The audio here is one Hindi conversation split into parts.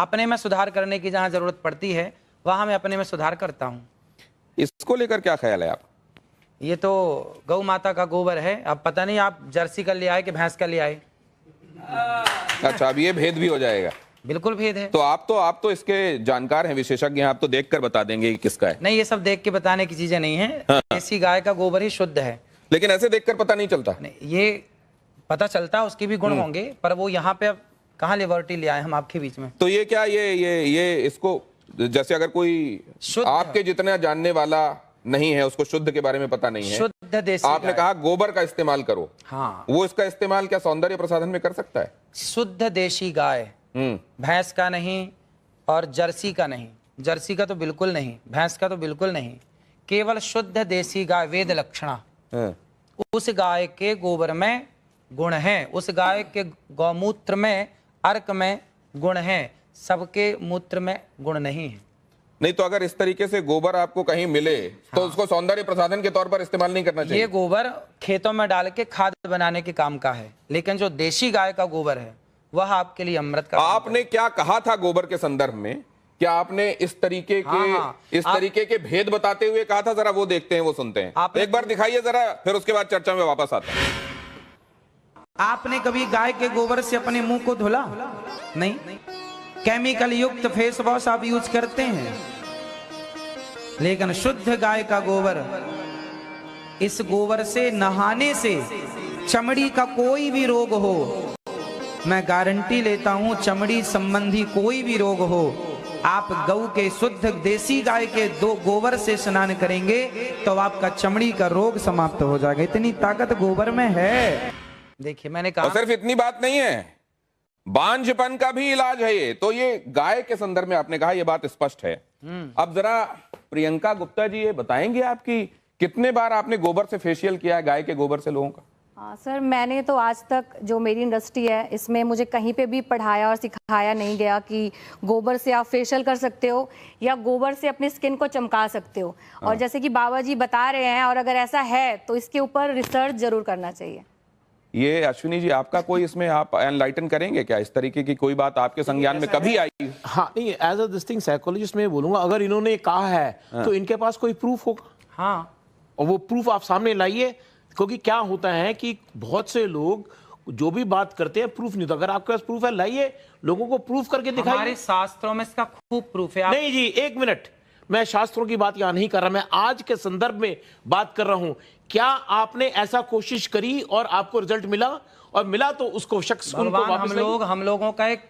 अपने में सुधार करने की जहां जरूरत पड़ती है वहां मैं अपने में सुधार करता हूं। इसको लेकर क्या ख्याल है आप? ये तो गौ माता का गोबर है, अब पता नहीं आप जर्सी का ले आए कि भैंस का ले आए। अच्छा, अब ये भेद भी हो जाएगा? बिल्कुल भेद है। तो आप तो इसके जानकार हैं, विशेषज्ञ हैं, आप तो देखकर बता देंगे कि किसका है। नहीं, ये सब देख के बताने की चीजें नहीं है। हाँ। देसी गाय का गोबर ही शुद्ध है। लेकिन ऐसे देखकर पता नहीं चलता? नहीं, ये पता चलता, उसके भी गुण होंगे, पर वो यहाँ पे अब कहाँ लिबर्टी ले आए हम आपके बीच में। तो ये क्या, ये इसको, जैसे अगर कोई शुद्ध आपके जितना जानने वाला नहीं है, उसको शुद्ध के बारे में पता नहीं है, शुद्ध देसी आपने गाय। कहा गोबर का इस्तेमाल करो, हाँ, वो इसका इस्तेमाल क्या सौंदर्य प्रसाधन में कर सकता है? शुद्ध देसी गाय, भैंस का नहीं और जर्सी का नहीं। जर्सी का तो बिल्कुल नहीं, भैंस का तो बिल्कुल नहीं, केवल शुद्ध देसी गाय वेद लक्षणा। उस गाय के गोबर में गुण हैं, उस गाय के गौमूत्र में, अर्क में गुण हैं, सबके मूत्र में गुण नहीं है। नहीं तो अगर इस तरीके से गोबर आपको कहीं मिले तो उसको सौंदर्य प्रसाधन के तौर पर इस्तेमाल नहीं करना चाहिए? ये गोबर खेतों में डाल के खाद बनाने के काम का है, लेकिन जो देशी गाय का गोबर है वह आपके लिए अमृत का। आपने क्या कहा था गोबर के संदर्भ में? क्या आपने इस तरीके के तरीके के भेद बताते हुए कहा था? जरा वो देखते हैं, वो सुनते हैं, एक बार दिखाइए जरा, फिर उसके बाद चर्चा में वापस आता है। आपने कभी गाय के गोबर से अपने मुंह को धुला? नहीं। केमिकल युक्त फेस वॉश आप यूज करते हैं, लेकिन शुद्ध गाय का गोबर, इस गोबर से नहाने से चमड़ी का कोई भी रोग हो, मैं गारंटी लेता हूं, चमड़ी संबंधी कोई भी रोग हो, आप गऊ के शुद्ध देसी गाय के दो गोबर से स्नान करेंगे तो आपका चमड़ी का रोग समाप्त हो जाएगा। इतनी ताकत गोबर में है। देखिए, मैंने कहा, और सिर्फ इतनी बात नहीं है, बांझपन का भी इलाज है ये। तो ये गाय के संदर्भ में आपने कहा, ये बात स्पष्ट है। अब जरा प्रियंका गुप्ता जी ये बताएंगे आपकी कितने बार आपने गोबर से फेशियल किया है, गाय के गोबर से लोगों का? हाँ सर, मैंने तो आज तक, जो मेरी इंडस्ट्री है इसमें मुझे कहीं पे भी पढ़ाया और सिखाया नहीं गया कि गोबर से आप फेशियल कर सकते हो या गोबर से अपनी स्किन को चमका सकते हो। और जैसे कि बाबा जी बता रहे हैं, और अगर ऐसा है तो इसके ऊपर रिसर्च जरूर करना चाहिए। ये अश्विनी जी, आपका कोई इसमें आप एनलाइटन करेंगे क्या? इस तरीके की कोई बात आपके संज्ञान में कभी आई? हाँ, नहीं, as a this thing psychologist मैं बोलूंगा, अगर इन्होंने कहा है तो इनके पास कोई प्रूफ होगा। हाँ, और वो प्रूफ आप सामने लाइए, क्योंकि क्या होता है कि बहुत से लोग जो भी बात करते हैं प्रूफ नहीं, तो अगर आपके पास प्रूफ है लाइए, लोगों को प्रूफ करके दिखाइए। हमारे शास्त्रों में इसका खूब प्रूफ है। नहीं जी, एक मिनट, मैं शास्त्रों की बात यहां नहीं कर रहा, मैं आज के संदर्भ में बात कर रहा हूं। क्या आपने ऐसा कोशिश करी और आपको रिजल्ट मिला? और मिला तो उसको शख्स उनको वापस हम लोगों का एक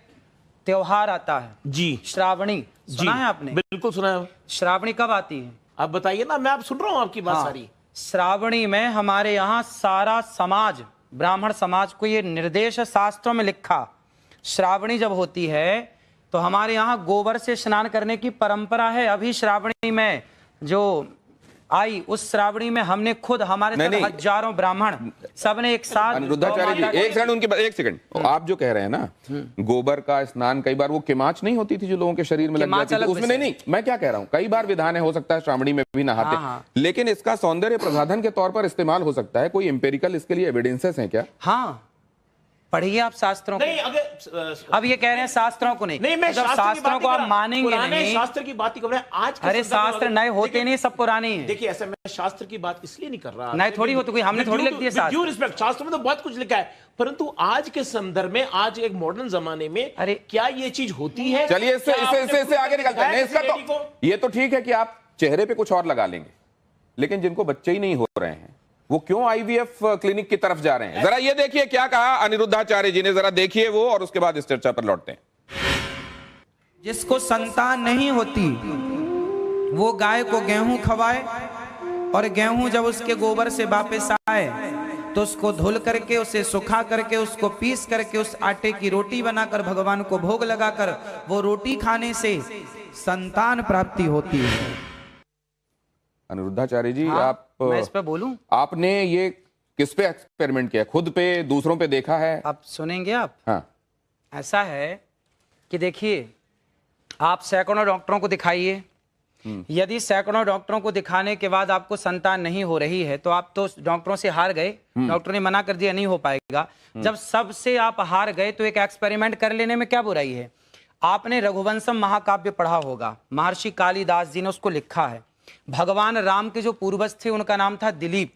त्योहार आता है जी, श्रावणी, सुना है आपने? बिल्कुल सुना है। श्रावणी कब आती है? आप बताइए ना, मैं आप सुन रहा हूं आपकी बात सारी। श्रावणी में हमारे यहाँ सारा समाज, ब्राह्मण समाज को ये निर्देश है, शास्त्रों में लिखा, श्रावणी जब होती है तो हमारे यहाँ गोबर से स्नान करने की परंपरा है। अभी श्रावणी में जो आई, उस श्रावणी में हमने खुद, हमारे साथ हजारों ब्राह्मण सबने एक साथ। अनिरुद्धाचार्य जी, एक सेकंड, उनकी एक सेकंड, आप जो कह रहे हैं ना, गोबर का स्नान, कई बार वो किमाच नहीं होती थी जो लोगों के शरीर में लग जाती थी, उसमें नहीं, मैं क्या कह रहा हूं, कई बार विधान है, हो सकता है श्रावणी में भी नहाते, लेकिन इसका सौंदर्य प्रसाधन के तौर पर इस्तेमाल हो सकता है। कोई एम्पेरिकल इसके लिए एविडेंसेस हैं क्या? हाँ, पढ़िए आप शास्त्रों को। अब ये कह रहे हैं शास्त्रों को नहीं, मैं शास्त्रों को आप मानेंगे नहीं। शास्त्र की बात ही कर रहे हैं आज। अरे शास्त्र नए होते नहीं, सब पुराने हैं। देखिए, ऐसा मैं शास्त्र की बात इसलिए नहीं कर रहा, नए थोड़ी होते, कोई हमने थोड़ी लिख दिया शास्त्र। रिस्पेक्ट, शास्त्र में तो बहुत कुछ लिखा है, परंतु आज के संदर्भ में, आज एक मॉडर्न जमाने में, अरे क्या ये चीज होती है? चलिए इससे आगे निकलते हैं। इसका तो ये तो ठीक है कि आप चेहरे पे कुछ और लगा लेंगे, लेकिन जिनको बच्चे ही नहीं हो रहे हैं वो क्यों आईवीएफ क्लिनिक की तरफ जा रहे हैं? जरा ये देखिए क्या कहा अनिरुद्धाचार्य जी ने, जरा देखिए वो, और उसके बाद इस चर्चा पर लौटते हैं। जिसको संतान नहीं होती वो गाय को गेहूं खवाए, और गेहूं जब उसके गोबर से वापस आए तो उसको धुल करके, उसे सुखा करके, उसको पीस करके उस आटे की रोटी बनाकर भगवान को भोग लगाकर, वो रोटी खाने से संतान प्राप्ति होती है। अनिरुद्धाचार्य जी, आप, मैं इस पे बोलूं? आपने ये किस पे एक्सपेरिमेंट किया? खुद पे, दूसरों पे देखा है? आप सुनेंगे आप? हाँ। ऐसा है कि देखिए, आप सैकड़ों डॉक्टरों को दिखाइए, यदि सैकड़ों डॉक्टरों को दिखाने के बाद आपको संतान नहीं हो रही है तो आप तो डॉक्टरों से हार गए, डॉक्टर ने मना कर दिया नहीं हो पाएगा। जब सबसे आप हार गए तो एक एक्सपेरिमेंट कर लेने में क्या बुराई है? आपने रघुवंशम महाकाव्य पढ़ा होगा, महर्षि कालिदास जी ने उसको लिखा है। भगवान राम के जो पूर्वज थे उनका नाम था दिलीप,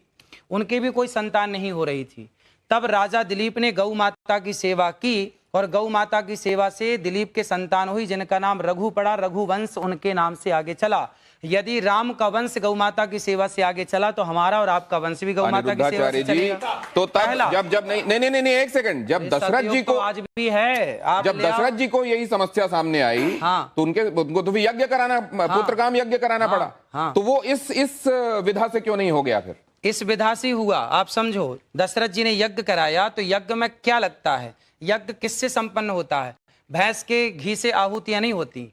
उनके भी कोई संतान नहीं हो रही थी। तब राजा दिलीप ने गौ माता की सेवा की और गौ माता की सेवा से दिलीप के संतान हुई जिनका नाम रघु पड़ा, रघुवंश उनके नाम से आगे चला। यदि राम का वंश गौ माता की सेवा से आगे चला तो हमारा और आपका वंश भी गौ माता की सेवा से चलेगा। तो तब जब नहीं एक सेकंड, जब दशरथ जी को आज भी है, आप जब दशरथ जी को यही समस्या सामने आई, हाँ, तो उनको तो यज्ञ कराना, पुत्र काम यज्ञ कराना पड़ा। हाँ, तो वो इस विधा से क्यों नहीं हो गया? फिर इस विधा से हुआ। आप समझो, दशरथ जी ने यज्ञ कराया तो यज्ञ में क्या लगता है? यज्ञ किससे संपन्न होता है? भैंस के घी से आहुतियां नहीं होती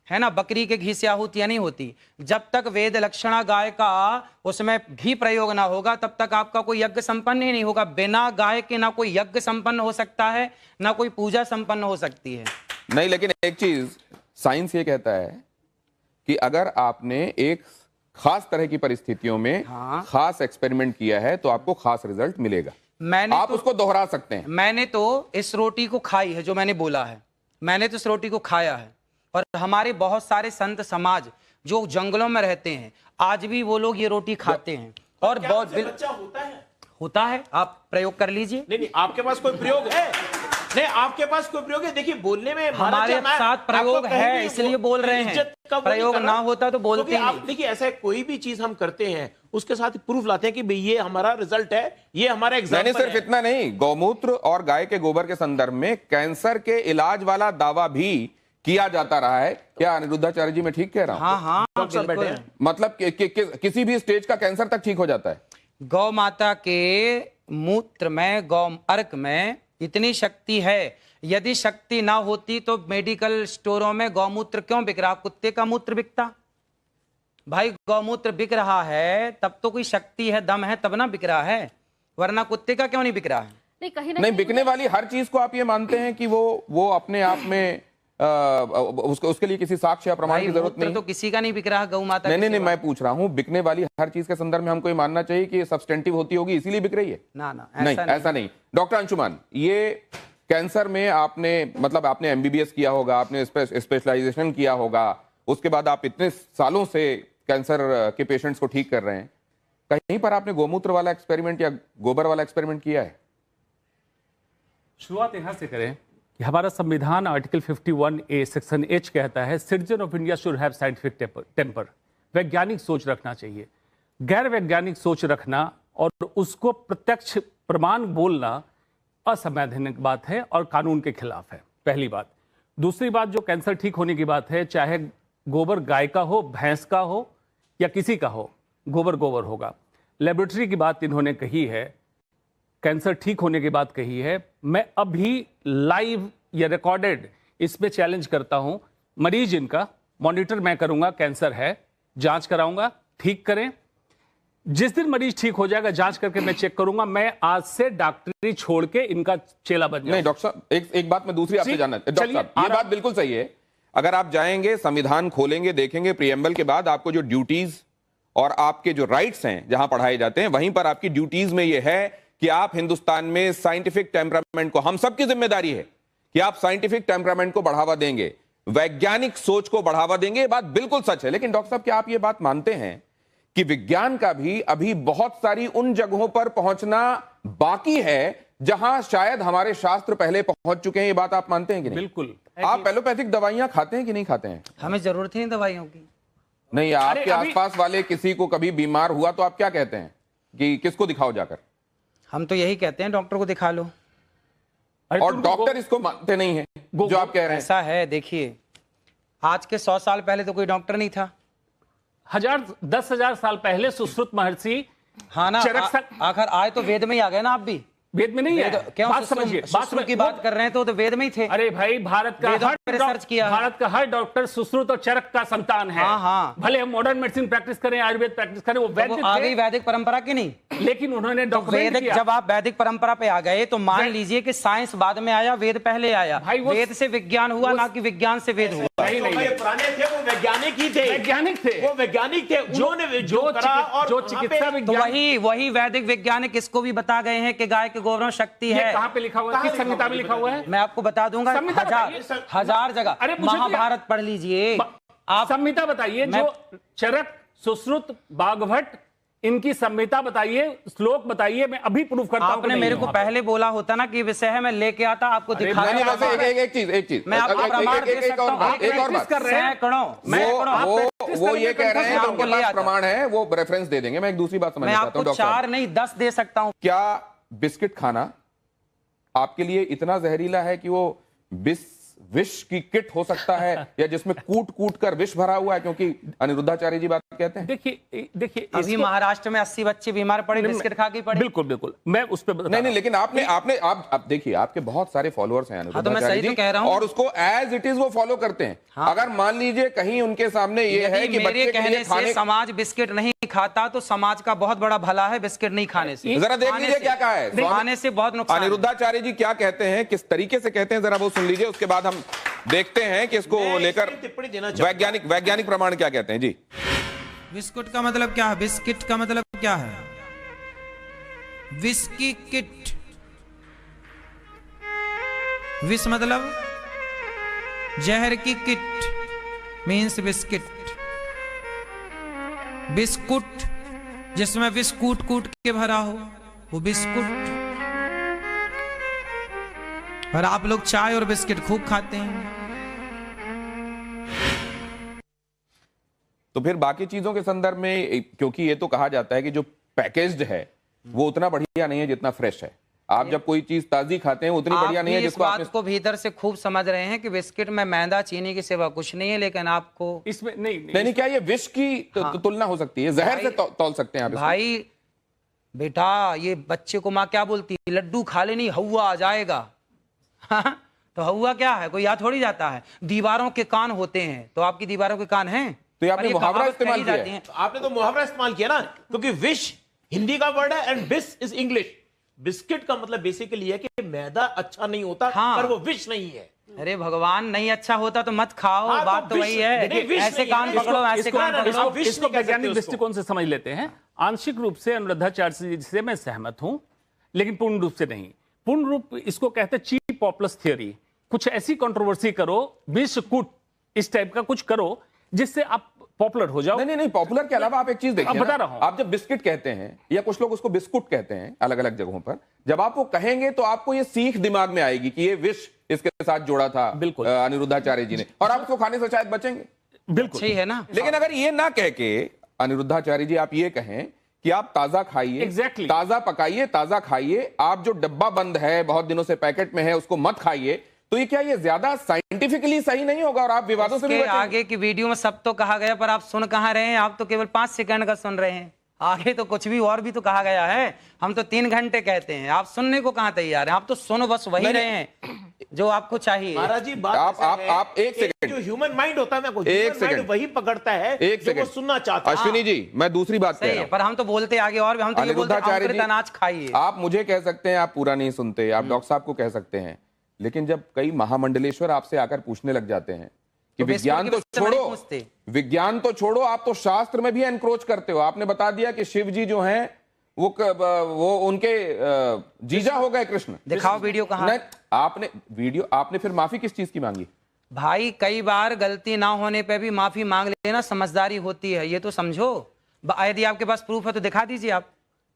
है ना, बकरी के घी से आहुतियां नहीं होती। जब तक वेद लक्षणा गाय का उसमें घी प्रयोग ना होगा तब तक आपका कोई यज्ञ संपन्न ही नहीं होगा। बिना गाय के ना कोई यज्ञ संपन्न हो सकता है, ना कोई पूजा संपन्न हो सकती है। नहीं, लेकिन एक चीज साइंस ये कहता है कि अगर आपने एक खास तरह की परिस्थितियों में खास एक्सपेरिमेंट किया है तो आपको खास रिजल्ट मिलेगा। आप उसको दोहरा सकते हैं। मैंने तो इस रोटी को खाई है, जो मैंने बोला है, मैंने तो इस रोटी को खाया है। और हमारे बहुत सारे संत समाज जो जंगलों में रहते हैं आज भी वो लोग ये रोटी खाते हैं। और बहुत बच्चा होता है, आप प्रयोग कर लीजिए। नहीं, आपके पास कोई प्रयोग है? नहीं, आपके पास कोई प्रयोग है? देखिए, बोलने में हमारे साथ प्रयोग है इसलिए बोल रहे हैं, प्रयोग ना होता तो बोलते नहीं। आप देखिए, ऐसा कोई भी चीज हम करते हैं उसके साथ प्रूफ लाते हैं कि भाई ये हमारा रिजल्ट है, ये हमारा एग्जाम्पल है। सिर्फ इतना नहीं, गौमूत्र और गाय के गोबर के संदर्भ में कैंसर के इलाज वाला दावा भी किया जाता रहा है। क्या अनिरुद्धाचार्य जी मैं ठीक कह रहा हूं? हाँ, बिल्कुल। मतलब किसी भी स्टेज का कैंसर तक ठीक हो जाता है। गौ माता के मूत्र में, गौ अर्क में इतनी शक्ति है, यदि शक्ति ना होती तो मेडिकल स्टोरों में गौमूत्र क्यों बिक रहा? कुत्ते का मूत्र बिकता भाई। गौमूत्र बिक रहा है तब तो कोई शक्ति है, दम है, तब ना बिक रहा है, वरना कुत्ते का क्यों नहीं बिक रहा है? नहीं, कहीं नहीं, बिकने वाली हर चीज को आप ये मानते हैं कि वो अपने आप में उसके लिए किसी साक्ष्य या प्रमाण की जरूरत नहीं? तो किसी का नहीं बिक रहा गौ माता। नहीं, मैं पूछ रहा हूं, बिकने वाली हर चीज के संदर्भ में हमको ये मानना चाहिए कि ये सब्सटेंटिव होती होगी इसीलिए बिक रही है? ना, नहीं, ऐसा नहीं। डॉक्टर अंशुमान, ये कैंसर में आपने एमबीबीएस किया होगा, आपने स्पेशलाइजेशन किया होगा, उसके बाद आप इतने सालों से कैंसर के पेशेंट्स को ठीक कर रहे हैं, कहीं पर आपने गोमूत्र वाला एक्सपेरिमेंट या गोबर वाला एक्सपेरिमेंट किया है? शुरुआत यहां से करें कि हमारा संविधान आर्टिकल 51A सेक्शन H कहता है citizen of India should have scientific temper. वैज्ञानिक सोच रखना चाहिए। गैर वैज्ञानिक सोच रखना और उसको प्रत्यक्ष प्रमाण बोलना असंवैधानिक बात है और कानून के खिलाफ है, पहली बात। दूसरी बात, जो कैंसर ठीक होने की बात है, चाहे गोबर गाय का हो, भैंस का हो या किसी का हो, गोबर होगा। लेबोरेटरी की बात इन्होंने कही है, कैंसर ठीक होने की बात कही है। मैं अभी लाइव या रिकॉर्डेड इसमें चैलेंज करता हूं, मरीज इनका मॉनिटर मैं करूंगा, कैंसर है, जांच कराऊंगा, ठीक करें। जिस दिन मरीज ठीक हो जाएगा जांच करके मैं चेक करूंगा, मैं आज से डॉक्टरी छोड़ के इनका चेला बन जाऊंगा। नहीं डॉक्टर साहब, एक बात मैं दूसरी आपसे जानना है। डॉक्टर साहब, ये बात बिल्कुल सही है। अगर आप जाएंगे, संविधान खोलेंगे, देखेंगे प्रीएम्बल के बाद आपको जो ड्यूटीज और आपके जो राइट्स हैं जहां पढ़ाए जाते हैं, वहीं पर आपकी ड्यूटीज में यह है कि आप हिंदुस्तान में साइंटिफिक टेम्परामेंट को, हम सबकी जिम्मेदारी है कि आप साइंटिफिक टेम्परामेंट को बढ़ावा देंगे, वैज्ञानिक सोच को बढ़ावा देंगे। ये बात बिल्कुल सच है। लेकिन डॉक्टर साहब, क्या आप ये बात मानते हैं कि विज्ञान का भी अभी बहुत सारी उन जगहों पर पहुंचना बाकी है जहां शायद हमारे शास्त्र पहले पहुंच चुके हैं? ये बात आप मानते हैं कि नहीं? बिल्कुल। आप एलोपैथिक दवाइयां खाते हैं कि नहीं खाते हैं? हमें जरूरत ही नहीं दवाइयों की। नहीं, आपके आसपास वाले किसी को कभी बीमार हुआ तो आप क्या कहते हैं कि किसको दिखाओ जाकर? हम तो यही कहते हैं, डॉक्टर को दिखा लो। और डॉक्टर इसको मानते नहीं है जो आप कह रहे हैं। ऐसा है, देखिए, आज के 100 साल पहले तो कोई डॉक्टर नहीं था। 10,000 साल पहले सुश्रुत महर्षि, हाँ ना, आखिर आए तो वेद में ही आ गए ना। आप भी वेद में नहीं है, क्यों बात समझिए, सुश्रुत की बात कर रहे हैं तो वेद में ही थे। अरे भाई, भारत का हर डॉक्टर सुश्रुत और चरक का संतान है। हाँ। भले हम मॉडर्न मेडिसिन प्रैक्टिस करें, आयुर्वेद प्रैक्टिस करें, वो वैदिक आ गई वैदिक परंपरा की नहीं, लेकिन उन्होंने वैदिक, जब आप वैदिक परंपरा पे आ गए तो मान लीजिए कि साइंस बाद में आया, वेद पहले आया। वेद से विज्ञान हुआ, ना कि विज्ञान से वेद हुआ। नहीं, पुराने थे वो वैज्ञानिक ही थे, वो वैज्ञानिक थे, उन्होंने जो चिकित्सा विज्ञान, वही वैदिक वैज्ञानिक इसको भी बता गए हैं कि गाय के आपके गोबर में शक्ति ये है। कहाँ पे लिखा हुआ है? किस संहिता में लिखा हुआ है? मैं आपको बता दूंगा, संहिता बताइए। हजार जगह। अरे मुझे महाभारत पढ़ लीजिए आप, संहिता बताइए। जो चरक, सुश्रुत, बागभट्ट, इनकी संहिता बताइए, श्लोक बताइए, मैं अभी प्रूफ करता हूं। आपने मेरे को पहले बोला होता ना कि विषय है, मैं लेके आता आपको दिखा। एक चीज मैं आपको प्रमाण दे सकता हूं। एक और बात कर रहे हैं। वो ये कह रहे हैं कि उनके पास प्रमाण है, वो रेफरेंस दे देंगे। मैं एक दूसरी बात समझना चाहता हूं डॉक्टर। 4 नहीं 10 दे सकता हूं। क्या बिस्किट खाना आपके लिए इतना जहरीला है कि वो विष की किट हो सकता है, या जिसमें कूट कूट कर विष भरा हुआ है? क्योंकि अनिरुद्धाचार्य जी बात कहते हैं। देखिए अभी महाराष्ट्र में 80 बच्चे बीमार पड़े बिस्किट खा के पड़े। बिल्कुल मैं उस पे नहीं, लेकिन आप देखिए, आपके बहुत सारे फॉलोअर्स हैं अनिरुद्धाचार्य जी, कह रहा हूं। और उसको एज इट इज वो फॉलो करते हैं। अगर मान लीजिए कहीं उनके सामने ये है कि मेरे बच्चे कहने से समाज बिस्किट नहीं खाता, तो समाज का बहुत बड़ा भला है बिस्किट नहीं खाने से। जरा देख लीजिए क्या कहा है, खाने से बहुत नुकसान। अनिरुद्धाचार्य जी क्या कहते हैं, किस तरीके से कहते हैं, जरा वो सुन लीजिए। उसके बाद हम देखते हैं कि इसको लेकर वैज्ञानिक प्रमाण क्या कहते हैं। जी, बिस्कुट का मतलब क्या है? बिस्किट का मतलब क्या है? Whisky kit. विष मतलब जहर की किट मीन्स बिस्किट। बिस्कुट जिसमें विष कूट कूट के भरा हो वो बिस्कुट। और आप लोग चाय और बिस्किट खूब खाते हैं। तो फिर बाकी चीजों के संदर्भ में, क्योंकि ये तो कहा जाता है कि जो पैकेज्ड है वो उतना बढ़िया नहीं है जितना फ्रेश है। आप जब कोई चीज ताजी खाते हैं उतनी बढ़िया नहीं है जिसको आप को भीतर से खूब समझ रहे हैं कि बिस्किट में मैदा चीनी के सिवा कुछ नहीं है, लेकिन आपको इसमें नहीं, क्या ये विष की तुलना हो सकती है? जहर से तौल सकते हैं आप इसको? भाई बेटा, ये बच्चे को माँ क्या बोलती है? लड्डू खा लेनी हवा आ जाएगा। तो हवा क्या है? कोई याद थोड़ी जाता है। दीवारों के कान होते हैं, तो आपकी दीवारों के कान हैं? तो ये आपने मुहावरा इस्तेमाल किया है। आपने तो मुहावरा इस्तेमाल किया ना, क्योंकि विश हिंदी का वर्ड है एंड बिस इज इंग्लिश। बिस्किट का मतलब बेसिकली है कि मैदा अच्छा नहीं होता, पर वो विष नहीं है। अरे भगवान, नहीं अच्छा होता तो मत खाओ। बात तो वही है। ऐसे कान पकड़ो, ऐसे कान पकड़ो। इसको वैज्ञानिक दृष्टिकोण से समझ लेते हैं। आंशिक रूप से अनुरुद्धाचार्य जी से मैं सहमत हूं, लेकिन पूर्ण रूप से नहीं। पूर्ण रूप इसको कहते हैं चीप पॉपुलस थियोरी। कुछ ऐसी कंट्रोवर्सी करो, विष कूट इस टाइप का कुछ करो जिससे आप पॉपुलर हो जाओ। नहीं, पॉपुलर के अलावा आप एक चीज देखिए, बता रहा हूं, आप जब बिस्किट कहते हैं या कुछ लोग उसको बिस्कुट कहते हैं अलग अलग जगहों पर, जब आप वो कहेंगे तो आपको ये सीख दिमाग में आएगी कि ये विष इसके साथ जोड़ा था बिल्कुल अनिरुद्धाचार्य जी ने, और आप उसको खाने से शायद बचेंगे। बिल्कुल सही है ना। लेकिन अगर ये ना कह के अनिरुद्धाचार्य जी आप ये कहें कि आप ताजा खाइए, ताजा पकाइए, ताजा खाइए, आप जो डब्बा बंद है, बहुत दिनों से पैकेट में है, उसको मत खाइए, तो ये क्या ये ज्यादा साइंटिफिकली सही नहीं होगा और आप विवादों से भी बचेंगे? आगे की वीडियो में सब तो कहा गया, पर आप सुन कहां रहे हैं? आप तो केवल 5 सेकंड का सुन रहे हैं। आगे तो कुछ भी और भी तो कहा गया है। हम तो 3 घंटे कहते हैं, आप सुनने को कहां तैयार हैं? आप तो सुनो बस वही रहे हैं जो आपको चाहिए। महाराज जी, बात आप एक सेकंड, जो ह्यूमन माइंड होता है ना, एक सेकंड वही पकड़ता है जो वो सुनना चाहता है। अश्विनी जी, मैं दूसरी बात कह रहा हूं, पर हम तो बोलते आगे और भी, हम तो ये बोलते हैं अंकुरित अनाज खाइए। आप मुझे कह सकते हैं आप पूरा नहीं सुनते, आप डॉक्टर साहब को कह सकते हैं, लेकिन जब कई महामंडलेश्वर आपसे आकर पूछने लग जाते हैं कि विज्ञान तो छोड़ो, आप तो शास्त्र में भी एनक्रोच करते हो। आपने बता दिया कि शिव जी जो हैं वो उनके जीजा हो गए कृष्ण। दिखाओ वीडियो कहां? आपने फिर माफी किस चीज की मांगी? भाई कई बार गलती ना होने पे भी माफी मांग लेना समझदारी होती है, ये तो समझो। यदि आपके पास प्रूफ है तो दिखा दीजिए आप।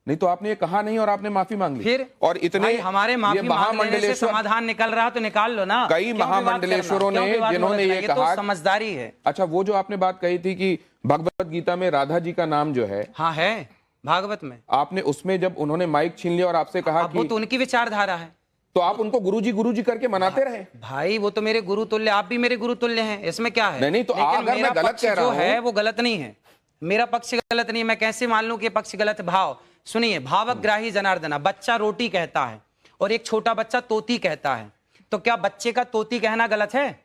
नहीं तो आपने ये कहा नहीं और आपने माफी मांग ली। फिर और इतने हमारे माफी मांगने से समाधान निकल रहा तो निकाल लो ना। कई महामंडलेश्वरों ने जिन्होंने ये कहा, तो समझदारी है। अच्छा, वो जो आपने बात कही थी कि भगवत गीता में राधा जी का नाम जो है, हाँ है भागवत में, आपने उसमें जब उन्होंने माइक छीन लिया और आपसे कहा कि वो तो उनकी विचारधारा है, तो आप उनको गुरुजी करके मनाते रहे। भाई वो तो मेरे गुरु तुल्य, आप भी मेरे गुरु तुल्य हैं, इसमें क्या है? नहीं तो अगर मैं गलत कह रहा हूं, है वो गलत नहीं है, मेरा पक्ष गलत नहीं है। मैं कैसे मान लूं कि पक्ष गलत? भाव सुनिए, भावग्राही जनार्दना। बच्चा रोटी कहता है और एक छोटा बच्चा तोती कहता है, तो क्या बच्चे का तोती कहना गलत है?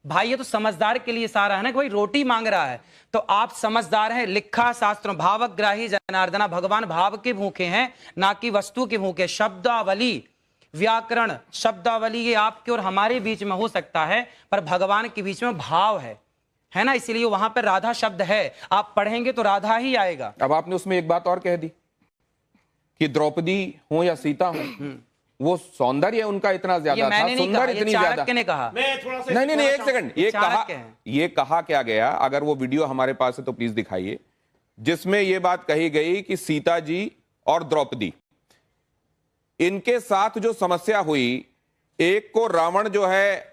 भाई ये तो समझदार के लिए सारा है ना, कोई रोटी मांग रहा है तो आप समझदार हैं। लिखा शास्त्रों, भावग्राही जनार्दना, भगवान भाव के भूखे हैं ना कि वस्तु के भूखे। शब्दावली, व्याकरण, शब्दावली ये आपके और हमारे बीच में हो सकता है, पर भगवान के बीच में भाव है ना, इसीलिए वहां पर राधा शब्द है। आप पढ़ेंगे तो राधा ही आएगा। अब आपने उसमें एक बात और कह दी कि द्रौपदी हो या सीता हो, वो सौंदर्य उनका इतना ज्यादा था, सुंदर इतनी ज्यादा। ने कहा, मैं थोड़ा सा नहीं, एक सेकंड, चाणक्य ये कहा क्या गया, अगर वो वीडियो हमारे पास है तो प्लीज दिखाइए, जिसमें ये बात कही गई कि सीता जी और द्रौपदी, इनके साथ जो समस्या हुई, एक को रावण जो है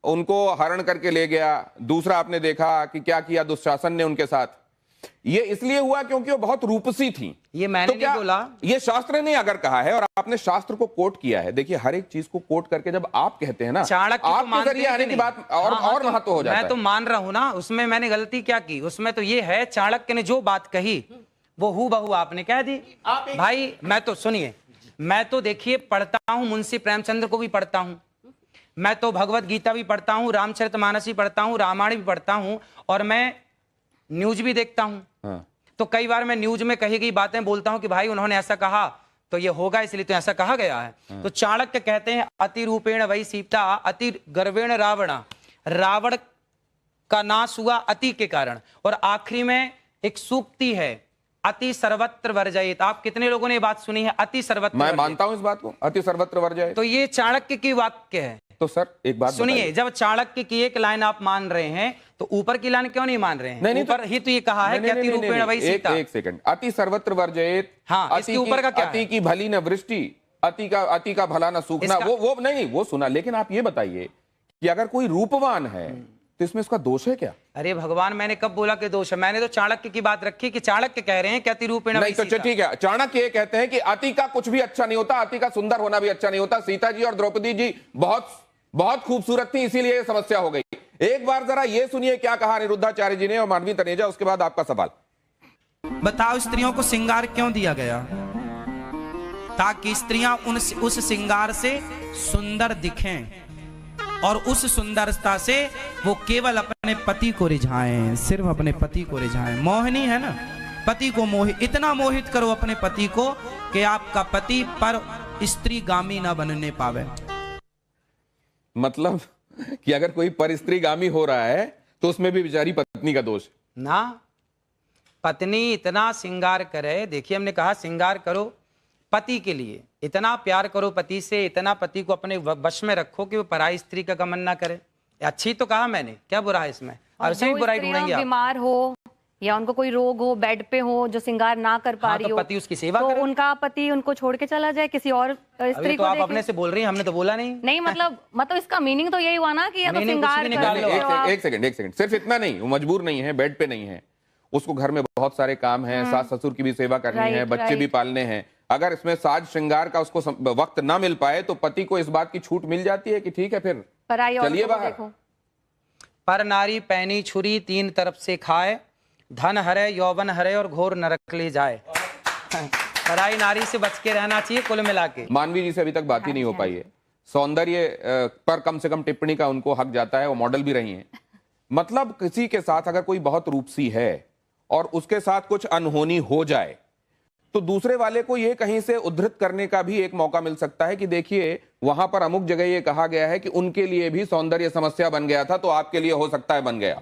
उनको हरण करके ले गया, दूसरा आपने देखा कि क्या किया दुशासन ने उनके साथ। ये इसलिए हुआ क्योंकि वो बहुत रूपसी थी। ये मैंने तो क्या नहीं बोला, ये शास्त्र ने अगर कहा है और आपने शास्त्र को कोट किया है, देखिए हर एक चीज को कोट करके जब आप कहते हैं ना, चाणक्य आपके जरिए आने की बात और महत्व हो जाता है। मैं तो मान रहा हूं ना, उसमें मैंने गलती क्या की? उसमें तो ये है, चाणक्य ने जो बात कही वो हूबहू आपने कह दी। भाई मैं तो सुनिए, मैं तो देखिए पढ़ता हूं, मुंशी प्रेमचंद्र को भी पढ़ता हूं, मैं तो भगवत गीता भी पढ़ता हूं, रामचरितमानस भी पढ़ता हूं, रामायण भी पढ़ता हूं, और मैं न्यूज भी देखता हूं। हाँ। तो कई बार मैं न्यूज में कही गई बातें बोलता हूं कि भाई उन्होंने ऐसा कहा तो ये होगा, इसलिए तो ऐसा कहा गया है। हाँ। तो चाणक्य कहते हैं अति रूपेण वही सीता अति गर्वेण रावण, रावण का नाश हुआ अति के कारण। और आखिरी में एक सूक्ति है, अति सर्वत्र वर्जयित। आप कितने लोगों ने ये बात सुनी है, अति सर्वत्र? मैं मानता हूं इस बात को, अति सर्वत्र वर्जयित। तो ये चाणक्य की वाक्य है। तो सर एक बात सुनिए, जब चाणक्य की एक लाइन आप मान रहे हैं तो ऊपर की लाइन क्यों नहीं मान रहे हैं? नहीं, ऊपर ही तो ये कहा है कि अति रूपेण वही सीता। एक सेकंड, अति सर्वत्र वर्जयित, हाँ, इसके ऊपर का क्या है? अति की भली न वृष्टि, अति का भला न सूखना, वो नहीं वो सुना। लेकिन आप ये बताइए कि अगर कोई रूपवान है तो इसमें उसका दोष है क्या? अरे भगवान, मैंने कब बोला कि दोष है? मैंने तो चाणक्य की बात रखी कि चाणक्य कह रहे हैं कि अति रूपेण नहीं, तो ठीक है, चाणक्य ये कहते हैं कि अति का कुछ भी अच्छा नहीं होता, अति का सुंदर होना भी अच्छा नहीं होता। सीता जी और द्रौपदी जी बहुत खूबसूरत थी, इसीलिए ये समस्या हो गई। एक बार जरा ये सुनिए क्या कहा अनिरुद्धाचार्य जी ने और मानवी तनेजा, उसके बाद आपका सवाल। बताओ, स्त्रियों को श्रृंगार क्यों दिया गया? ताकि स्त्रियां उस श्रृंगार से सुंदर दिखें और उस सुंदरता से वो केवल अपने पति को रिझाएं, सिर्फ अपने पति को रिझाएं। मोहिनी है ना, पति को इतना मोहित करो अपने पति को कि आपका पति पर स्त्री गामी ना बनने पावे। मतलब कि अगर कोई परिस्त्रीगामी हो रहा है तो उसमें भी बेचारी पत्नी का दोष ना। पत्नी इतना श्रृंगार करे, देखिए हमने कहा श्रृंगार करो पति के लिए, इतना प्यार करो पति से, इतना पति को अपने वश में रखो कि वो पराई स्त्री का गमन ना करे। अच्छी तो कहा मैंने, क्या बुरा है इसमें? और उसे भी बुराई ढूंढेंगे आप। बीमार हो या उनको कोई रोग हो, बेड पे हो, जो श्रृंगार ना कर पा रही हो, तो पति उसकी सेवा तो करे। उनका पति उनको छोड़ के चला जाए किसी और स्त्री तो को आप देखे। अपने से बोल रही हैं, हमने तो बोला नहीं। नहीं मतलब इसका मीनिंग तो यही हुआ ना कि या तो श्रृंगार निकाल लो। एक सेकंड, सिर्फ इतना नहीं, वो मजबूर नहीं है, बेड पे नहीं है, उसको घर में बहुत सारे काम हैं, सास ससुर की भी सेवा करनी है, बच्चे भी पालने हैं। अगर इसमें साज श्रृंगार का उसको वक्त ना मिल पाए तो पति को इस बात की छूट मिल जाती है कि ठीक है फिर चलिए बाहर। पर नारी पैनी छुरी तीन तरफ से खाए, धन हरे यौवन हरे और घोर नरक ले जाए। पराई नारी से बच के रहना चाहिए कुल मिला के। मानवी जी से अभी तक बात ही नहीं हो पाई है, सौंदर्य पर कम से कम टिप्पणी का उनको हक जाता है, वो मॉडल भी रही हैं। मतलब किसी के साथ अगर कोई बहुत रूपसी है और उसके साथ कुछ अनहोनी हो जाए तो दूसरे वाले को ये कहीं से उद्धृत करने का भी एक मौका मिल सकता है कि देखिए वहां पर अमुक जगह ये कहा गया है कि उनके लिए भी सौंदर्य समस्या बन गया था, तो आपके लिए हो सकता है बन गया।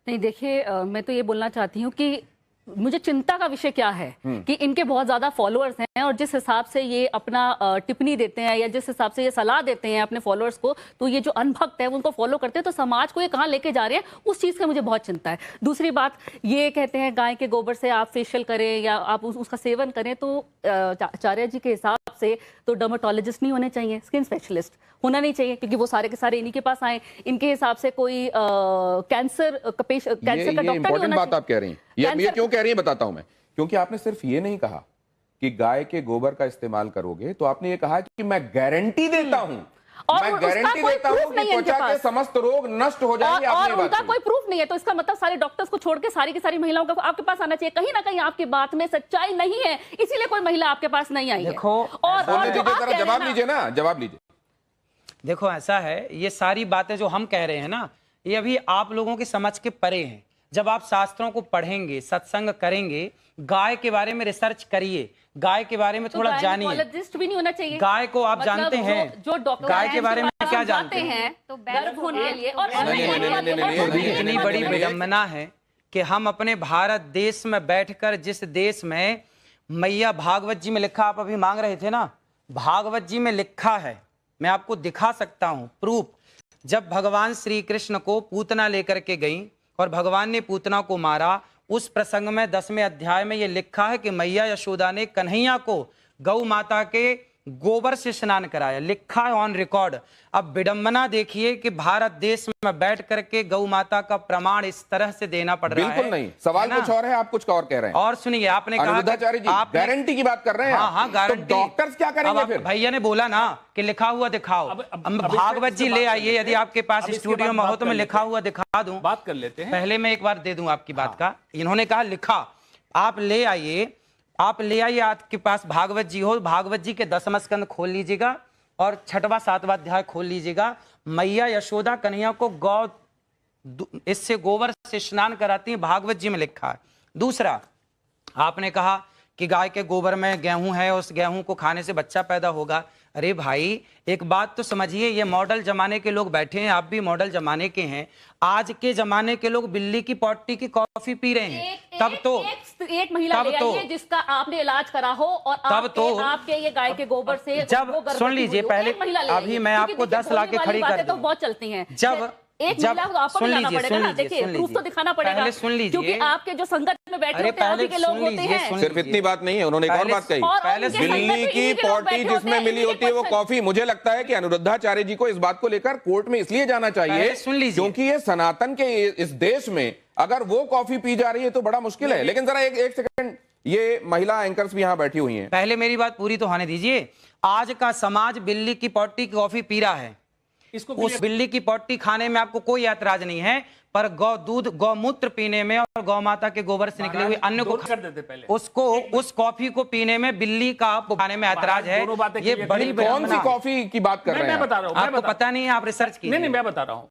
नहीं देखिए, मैं तो ये बोलना चाहती हूँ कि मुझे चिंता का विषय क्या है कि इनके बहुत ज्यादा फॉलोअर्स हैं और जिस हिसाब से ये अपना टिप्पणी देते हैं या जिस हिसाब से ये सलाह देते हैं अपने फॉलोअर्स को, तो ये जो अनभक्त है उनको फॉलो करते हैं, तो समाज को ये कहाँ लेके जा रहे हैं, उस चीज की मुझे बहुत चिंता है। दूसरी बात, ये कहते हैं गाय के गोबर से आप फेशियल करें या आप उसका सेवन करें, तो आचार्य जी के हिसाब से तो डर्मेटोलॉजिस्ट नहीं होने चाहिए, स्किन स्पेशलिस्ट होना नहीं चाहिए, क्योंकि वो सारे के सारे इन्हीं के पास आए। इनके हिसाब से कोई कैंसर का डॉक्टर नहीं होना बात आप कह रही हैं, ये क्यों कह रही हैं बताता हूं मैं। क्योंकि आपने सिर्फ ये नहीं कहा कि गाय के गोबर का इस्तेमाल करोगे, तो आपने ये कहा कि मैं गारंटी देता हूं, मैं गारंटी देता हूं कि त्वचा के समस्त रोग नष्ट हो जाएंगे। और उनका कोई प्रूफ नहीं है, तो इसका मतलब सारे डॉक्टर्स को छोड़ के सारी की सारी महिलाओं को आपके पास आना चाहिए। कहीं ना कहीं आपकी बात में सच्चाई नहीं है, इसीलिए कोई महिला आपके पास नहीं आई है। जवाब लीजिए ना, जवाब लीजिए। देखो ऐसा है, ये सारी बातें जो हम कह रहे हैं ना, ये अभी आप लोगों की समझ के परे हैं। जब आप शास्त्रों को पढ़ेंगे, सत्संग करेंगे, गाय के बारे में रिसर्च करिए, गाय के बारे में थोड़ा जानिए। भी नहीं होना चाहिए। गाय को आप जानते हैं, जो डॉक्टर गाय के बारे में क्या जानते हैं? तो गर्भ होने के लिए और इतनी बड़ी विडंबना है कि हम अपने भारत देश में बैठकर जिस देश में मैया भागवत जी में लिखा, आप अभी मांग रहे थे ना, भागवत जी में लिखा है, मैं आपको दिखा सकता हूं प्रूफ। जब भगवान श्री कृष्ण को पूतना लेकर के गई और भगवान ने पूतना को मारा, उस प्रसंग में 10वें अध्याय में यह लिखा है कि मैया यशोदा ने कन्हैया को गौ माता के गोबर से स्नान कराया, लिखा है ऑन रिकॉर्ड। अब विडंबना देखिए कि भारत देश में बैठ करके गौ माता का प्रमाण इस तरह से देना पड़ रहा है। बिल्कुल नहीं, सवाल कुछ और है, आप कुछ और कह रहे हैं। और सुनिए, आपने कहा आप गारंटी की बात कर रहे हैं। हाँ, गारंटी। तो डॉक्टर्स क्या करेंगे फिर? भैया ने बोला ना कि लिखा हुआ दिखाओ। भागवत जी ले आइए, यदि आपके पास स्टूडियो में हो तो मैं लिखा हुआ दिखा दूं। बात कर लेते हैं, पहले मैं एक बार दे दूं आपकी बात का। इन्होंने कहा लिखा, आप ले आइए, आपके पास भागवत जी हो, भागवत जी के 10वां स्कंद खोल लीजिएगा और 6वां 7वां अध्याय खोल लीजिएगा। मैया यशोदा कन्हैया को इससे गोबर से स्नान कराती है, भागवत जी में लिखा है। दूसरा, आपने कहा कि गाय के गोबर में गेहूं है, उस गेहूं को खाने से बच्चा पैदा होगा। अरे भाई, एक बात तो समझिए, ये मॉडल जमाने के लोग बैठे हैं, आप भी मॉडल जमाने के हैं। आज के जमाने के लोग बिल्ली की पॉटी की कॉफी पी रहे हैं। तब तो एक महिला ले आइए जिसका आपने इलाज करा हो और आपके ये गाय के गोबर से जब सुन लीजिए, पहले अभी मैं आपको 10 लाके खड़ी कर दूं। तो बहुत चलती हैं। जब एक महिला को आपको दिखाना पड़ेगा ना, देखिए प्रूफ तो दिखाना पड़ेगा, सुन लीजिए, क्योंकि आपके जो संगत में बैठे होते हैं, आप ही के लोग होते हैं। सिर्फ इतनी बात नहीं है, उन्होंने एक और बात कही, बिल्ली की पॉटी जिसमें मिली होती है वो कॉफी। मुझे लगता है कि अनुरुद्धाचार्य जी को इस बात को लेकर कोर्ट में इसलिए जाना चाहिए क्योंकि ये सनातन के इस देश में अगर वो कॉफी पी जा रही है तो बड़ा मुश्किल है। लेकिन जरा एक सेकंड, ये महिला एंकर्स भी यहाँ बैठी हुई हैं, पहले मेरी बात पूरी तो होने दीजिए। आज का समाज बिल्ली की पॉटी की कॉफी पी रहा है, उस बिल्ली की पॉटी खाने में आपको कोई ऐतराज नहीं है, पर गौ दूध गौमूत्र पीने में और गौ माता के गोबर से निकले हुए अन्न को कर देते पहले, उसको उस कॉफी को पीने में बिल्ली का खाने में ऐतराज है। ये बड़ी कौन सी कॉफी की बात कर रहे हैं? मैं बता रहा हूं, आपको पता नहीं है, आप रिसर्च कीजिए। नहीं, मैं बता रहा हूं।